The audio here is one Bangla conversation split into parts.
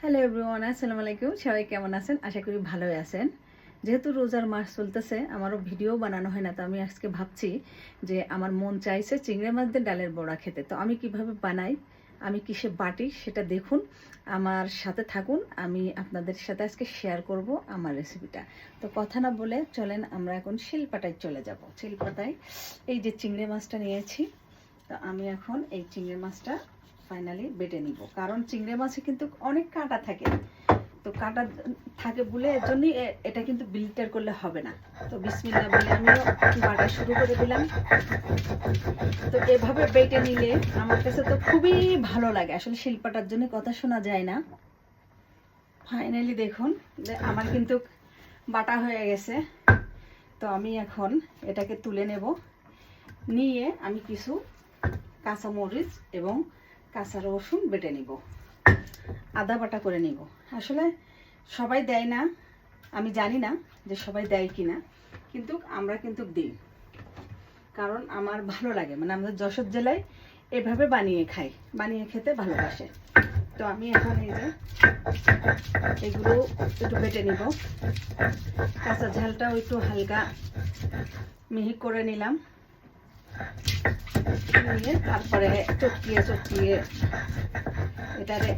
হ্যালো এভরিওয়ান, আসসালামু আলাইকুম। সবাই কেমন আছেন? আশা করি ভালোই আছেন। যেহেতু রোজার মাস চলতেছে, আমারও ভিডিও বানানো হয় না, তো আমি আজকে ভাবছি যে আমার মন চাইছে চিংড়ি মাছ দিয়ে ডালের বড়া খেতে। তো আমি কিভাবে বানাই, আমি কিসে বাটি সেটা দেখুন, আমার সাথে থাকুন। আমি আপনাদের সাথে আজকে শেয়ার করব আমার রেসিপিটা। তো কথা না বলে চলেন আমরা এখন শিলপাটায় চলে যাব। শিলপাটায় এই যে চিংড়ি মাছটা নিয়েছি, তো আমি এখন এই চিংড়ি মাছটা ফাইনালি বেটে নিব, কারণ চিংড়ি মাছে কিন্তু অনেক কাঁটা থাকে। তো কাঁটা থাকে বলে এর জন্যই এটা কিন্তু বিলটার করলে হবে না। তো বিসমিল্লাহ বলে আমিও বাটা শুরু করে দিলাম। তো এভাবে বেটে নিলে আমার কাছে তো খুবই ভালো লাগে। আসলে শিল্পাটার জন্য কথা শোনা যায় না। ফাইনালি দেখুন যে আমার কিন্তু বাটা হয়ে গেছে। তো আমি এখন এটাকে তুলে নেব। নিয়ে আমি কিছু কাঁচামরিচ এবং কাঁচা রসুন বেটে নিব, আদা বাটা করে নিব। আসলে সবাই দেয় না, আমি জানি না যে সবাই দেয় কি না, কিন্তু আমরা কিন্তু দিই, কারণ আমার ভালো লাগে। মানে আমাদের যশোর জেলায় এভাবে বানিয়ে খাই, বানিয়ে খেতে ভালোবাসে। তো আমি এখন এই যে এগুলো একটু বেটে নিব। কাঁচা ঝালটাও একটু হালকা মিহি করে নিলাম, নিয়ে তারপরে চটকিয়ে চটকিয়ে এটারে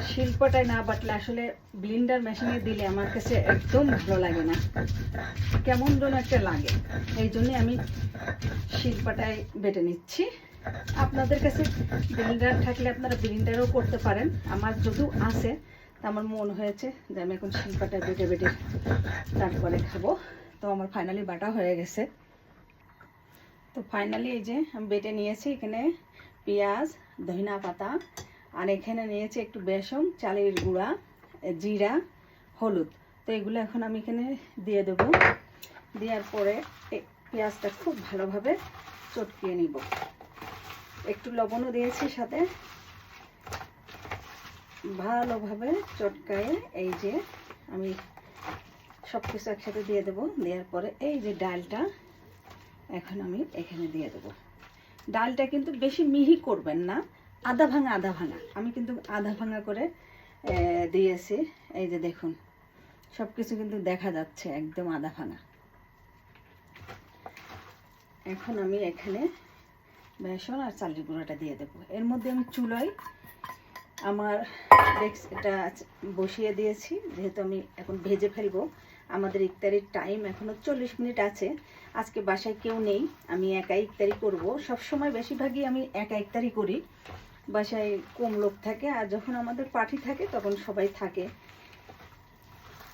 শিল্পটায় না বাটলে, আসলে ব্লেন্ডার মেশিনে দিলে আমার কাছে একদম ভালো লাগে না, কেমন যেন একটা লাগে। এই জন্যে আমি শিল্পটায় বেটে নিচ্ছি। আপনাদের কাছে ব্লেন্ডার থাকলে আপনারা ব্লেন্ডারও করতে পারেন। আমার যদিও আছে, তা আমার মন হয়েছে যে আমি এখন শিল্পটায় বেটে বেটে তারপরে খাবো। তো আমার ফাইনালি বাটা হয়ে গেছে। তো ফাইনালি এই যে আমি বেটে নিয়েছি। এখানে পেঁয়াজ, ধনিয়া পাতা, আর এখানে নিয়েছি একটু বেসন, চালের গুঁড়া, জিরা, হলুদ। তো এগুলো এখন আমি এখানে দিয়ে দেব। দেওয়ার পরে পেঁয়াজটা খুব ভালোভাবে চটকিয়ে নিব। একটু লবণও দিয়েছি সাথে, ভালোভাবে চটকায়ে এই যে আমি সব কিছু একসাথে দিয়ে দেব। দেওয়ার পরে এই যে ডালটা এখন আমি এখানে দিয়ে দেব। ডালটা কিন্তু বেশি মিহি করবেন না, আধা ভাঙা আধা ভাঙা। আমি কিন্তু আধা ভাঙা করে দিয়েছি। এই যে দেখুন, সব কিছু কিন্তু দেখা যাচ্ছে একদম আধা ভাঙা। এখন আমি এখানে বেসন আর চালের গুঁড়োটা দিয়ে দেবো। এর মধ্যে আমি চুলায় আমার এটা বসিয়ে দিয়েছি, যেহেতু আমি এখন ভেজে ফেলবো। আমাদের ইফতারির টাইম এখনও 40 মিনিট আছে। আজকে বাসায় কেউ নেই, আমি একা ইফতারি করব। সবসময় বেশিরভাগই আমি একা ইফতারি করি, বাসায় কম লোক থাকে। আর যখন আমাদের পার্টি থাকে তখন সবাই থাকে,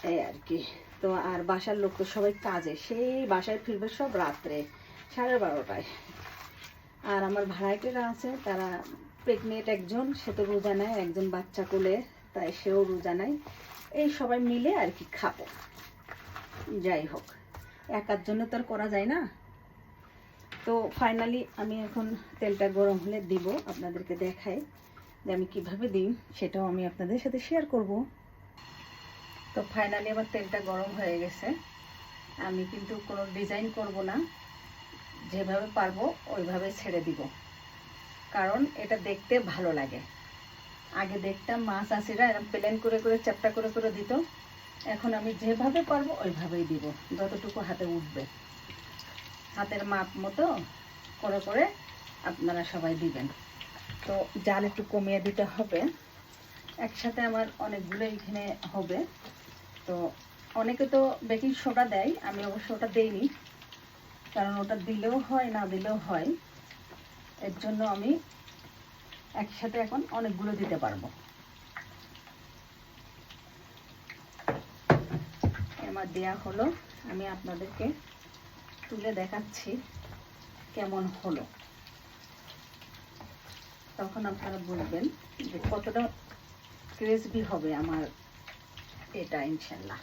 এই আর কি। তো আর বাসার লোক তো সবাই কাজে, সেই বাসায় ফিরবে সব রাত্রে 12:30টায়। আর আমার ভাড়াইটেরা আছে, তারা প্রেগনেন্ট, একজন সে তো রোজা নেয়, একজন বাচ্চা কোলে, তাই সেও রোজা নেয়। এই সবাই মিলে আর কি খাবো। যাই হোক, একার জন্য তো আর করা যায় না। তো ফাইনালি আমি এখন তেলটা গরম হলে দিব, আপনাদেরকে দেখাই যে আমি কিভাবে দিই, সেটাও আমি আপনাদের সাথে শেয়ার করব। তো ফাইনালি আমার তেলটা গরম হয়ে গেছে। আমি কিন্তু কোনো ডিজাইন করব না, যেভাবে পারবো ওইভাবে ছেড়ে দিব, কারণ এটা দেখতে ভালো লাগে। আগে দেখতাম মাছ চাষিরা এরকম প্লেন করে করে চ্যাপটা করে করে দিত। এখন আমি যেভাবে পারবো ওইভাবেই দিব, যতটুকু হাতে উঠবে। হাতের মাপ মতো করে করে আপনারা সবাই দিবেন। তো জাল একটু কমিয়ে দিতে হবে, একসাথে আমার অনেকগুলো এখানে হবে। তো অনেকে তো বেকিং সোডা দেয়, আমি অবশ্য ওটা দেইনি, কারণ ওটা দিলেও হয় না দিলেও হয়। এর জন্য আমি একসাথে এখন অনেকগুলো দিতে পারবো। আমার দেয়া হলো, আমি আপনাদেরকে তুলে দেখাচ্ছি কেমন হলো, তখন আপনারা বুঝবেন যে কতটা ক্রিসপি হবে আমার এটা, ইনশাল্লাহ।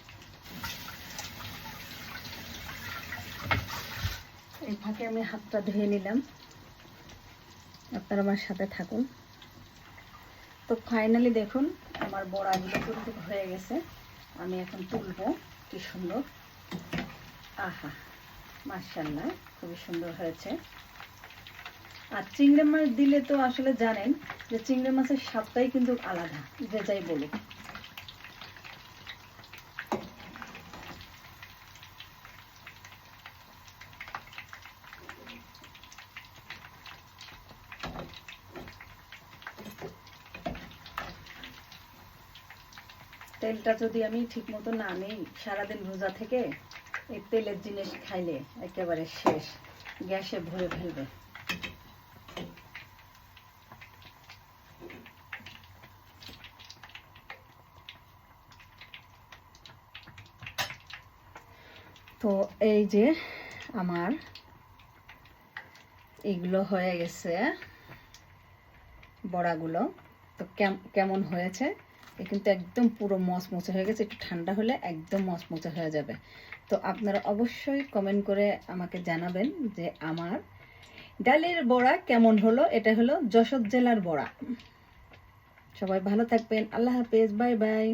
এই ফাঁকে আমি হাতটা ধুয়ে নিলাম, আপনারা আমার সাথে থাকুন। তো ফাইনালি দেখুন আমার বড়াগুলো কিন্তু হয়ে গেছে। আমি এখন তুলবো। কি সুন্দর, আহা মাশাআল্লাহ, খুবই সুন্দর হয়েছে। আর চিংড়ি মাছ দিলে তো আসলে জানেন যে চিংড়ি মাছের স্বাদটাই কিন্তু আলাদা, যে যাই বলুক। তেলটা যদি আমি ঠিক মতো না নিই, সারাদিন রোজা থেকে এই তেলের জিনিস খাইলে একেবারে শেষ, গ্যাসে ভরে ফেলবে। তো এই যে আমার এগুলো হয়ে গেছে বড়াগুলো। তো কেমন হয়েছে? এ কিন্তু একদম পুরো মচমচে হয়ে গেছে, একটু ঠান্ডা হলে একদম মচমচে হয়ে যাবে। তো আপনারা অবশ্যই কমেন্ট করে আমাকে জানাবেন যে আমার ডালের বড়া কেমন হলো। এটা হলো যশোর জেলার বড়া। সবাই ভালো থাকবেন, আল্লাহ হাফেজ, বাই বাই।